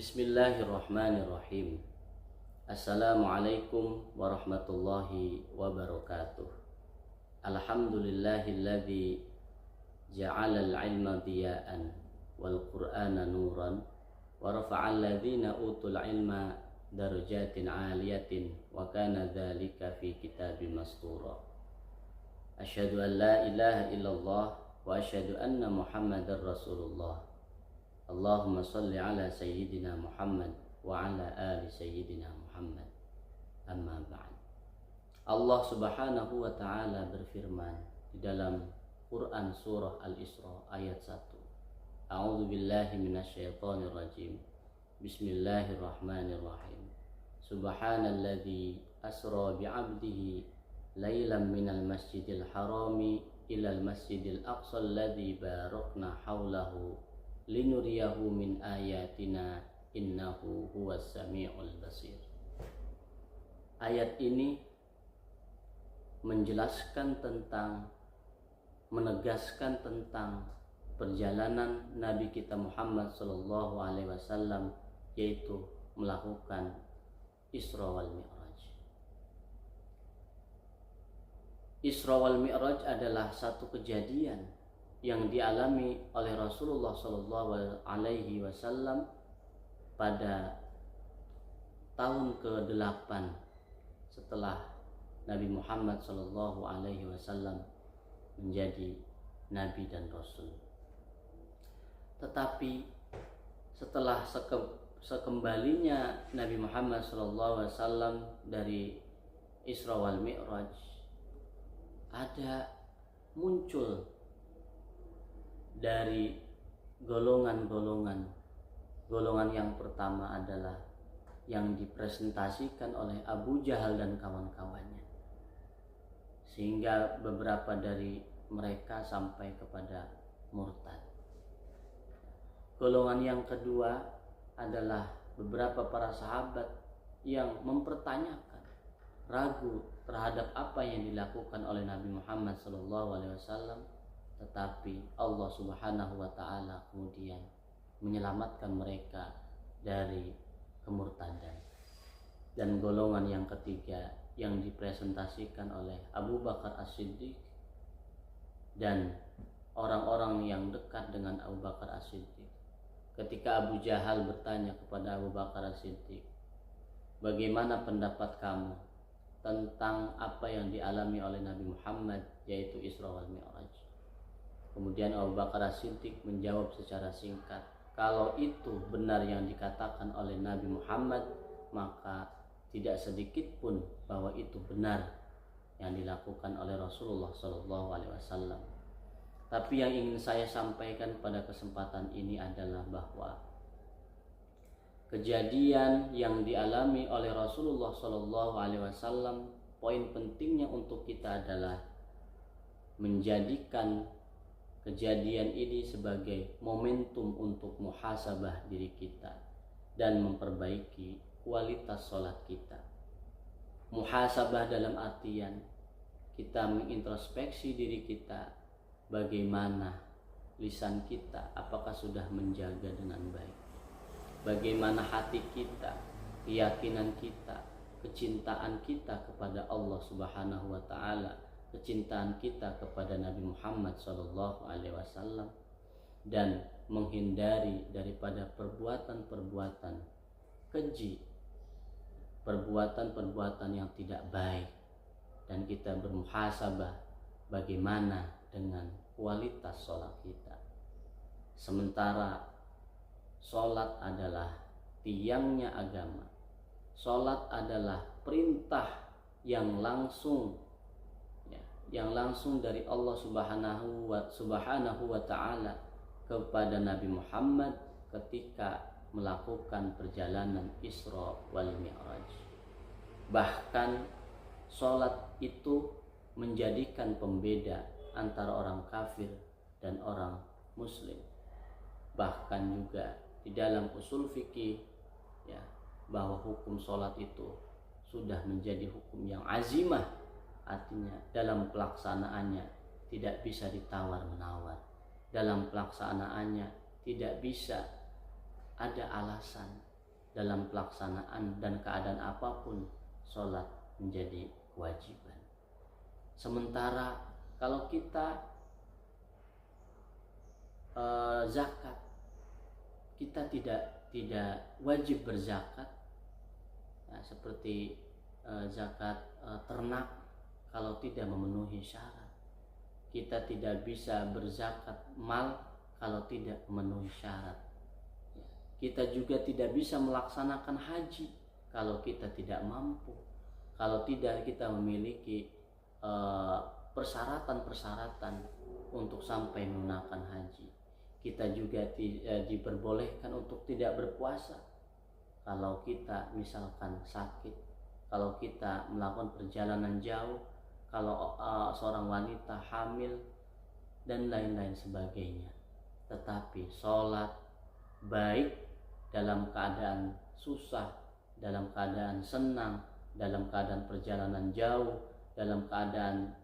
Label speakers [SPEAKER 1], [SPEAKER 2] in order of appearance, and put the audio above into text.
[SPEAKER 1] Bismillahirrahmanirrahim. Assalamualaikum warahmatullahi wabarakatuh. Alhamdulillahilladzi ja'alal ilma diya'an wal qur'ana nuran wa rafa'al ladzina utul ilma darajatin 'aliyatin wa kana dzalika fi kitabim mastura. Asyhadu an la ilaha illallah wa asyhadu anna Muhammadar Rasulullah. Allahumma salli ala sayyidina Muhammad wa ala ali sayyidina Muhammad. Amma ba'd. Allah Subhanahu wa taala berfirman di dalam Quran surah Al-Isra ayat 1. A'udzu billahi minasyaitonir rajim. Bismillahirrahmanirrahim. Subhanalladzi asra bi'abdihi lailan minal masjidil harami ilal masjidil aqsa alladzi barakna haulahu linuriyahu min ayatina innahu huwas samiul basir. Ayat ini menegaskan tentang perjalanan Nabi kita Muhammad sallallahu alaihi wasallam, yaitu melakukan Isra wal Mi'raj. Isra wal Mi'raj adalah satu kejadian yang dialami oleh Rasulullah sallallahu alaihi wasallam pada tahun ke-8 setelah Nabi Muhammad sallallahu alaihi wasallam menjadi nabi dan rasul. Tetapi setelah sekembalinya Nabi Muhammad sallallahu alaihi wasallam dari Isra wal Mi'raj, ada muncul dari golongan yang pertama adalah yang dipresentasikan oleh Abu Jahal dan kawan-kawannya, sehingga beberapa dari mereka sampai kepada murtad. Golongan yang kedua adalah beberapa para sahabat yang mempertanyakan, ragu terhadap apa yang dilakukan oleh Nabi Muhammad SAW, tetapi Allah Subhanahu wa taala kemudian menyelamatkan mereka dari kemurtadan. Dan golongan yang ketiga yang dipresentasikan oleh Abu Bakar As-Siddiq dan orang-orang yang dekat dengan Abu Bakar As-Siddiq. Ketika Abu Jahal bertanya kepada Abu Bakar As-Siddiq, bagaimana pendapat kamu tentang apa yang dialami oleh Nabi Muhammad, yaitu Isra wal Mi'raj? Kemudian Abu Bakar As-Siddiq menjawab secara singkat, kalau itu benar yang dikatakan oleh Nabi Muhammad, maka tidak sedikit pun bahwa itu benar yang dilakukan oleh Rasulullah SAW. Tapi yang ingin saya sampaikan pada kesempatan ini adalah bahwa kejadian yang dialami oleh Rasulullah SAW, poin pentingnya untuk kita adalah menjadikan kejadian ini sebagai momentum untuk muhasabah diri kita dan memperbaiki kualitas sholat kita. Muhasabah dalam artian kita mengintrospeksi diri kita, bagaimana lisan kita, apakah sudah menjaga dengan baik, bagaimana hati kita, keyakinan kita, kecintaan kita kepada Allah Subhanahu wa taala, kecintaan kita kepada Nabi Muhammad SAW, dan menghindari daripada perbuatan-perbuatan keji, perbuatan-perbuatan yang tidak baik, dan kita bermuhasabah bagaimana dengan kualitas sholat kita. Sementara sholat adalah tiangnya agama, sholat adalah perintah yang langsung dari Allah Subhanahu wa taala kepada Nabi Muhammad ketika melakukan perjalanan Isra wal Mi'raj. Bahkan sholat itu menjadikan pembeda antara orang kafir dan orang muslim. Bahkan juga di dalam usul fikih bahwa hukum sholat itu sudah menjadi hukum yang azimah. Artinya dalam pelaksanaannya tidak bisa ditawar-menawar. Dalam pelaksanaannya tidak bisa ada alasan dalam pelaksanaan dan keadaan apapun sholat menjadi kewajiban. Sementara kalau kita zakat, kita tidak wajib berzakat, ya, seperti zakat ternak kalau tidak memenuhi syarat. Kita tidak bisa berzakat mal kalau tidak memenuhi syarat. Kita juga tidak bisa melaksanakan haji kalau kita tidak mampu, kalau tidak kita memiliki persyaratan-persyaratan untuk sampai menunaikan haji. Kita juga diperbolehkan untuk tidak berpuasa kalau kita misalkan sakit, kalau kita melakukan perjalanan jauh, kalau seorang wanita hamil dan lain-lain sebagainya. Tetapi sholat baik dalam keadaan susah, dalam keadaan senang, dalam keadaan perjalanan jauh, dalam keadaan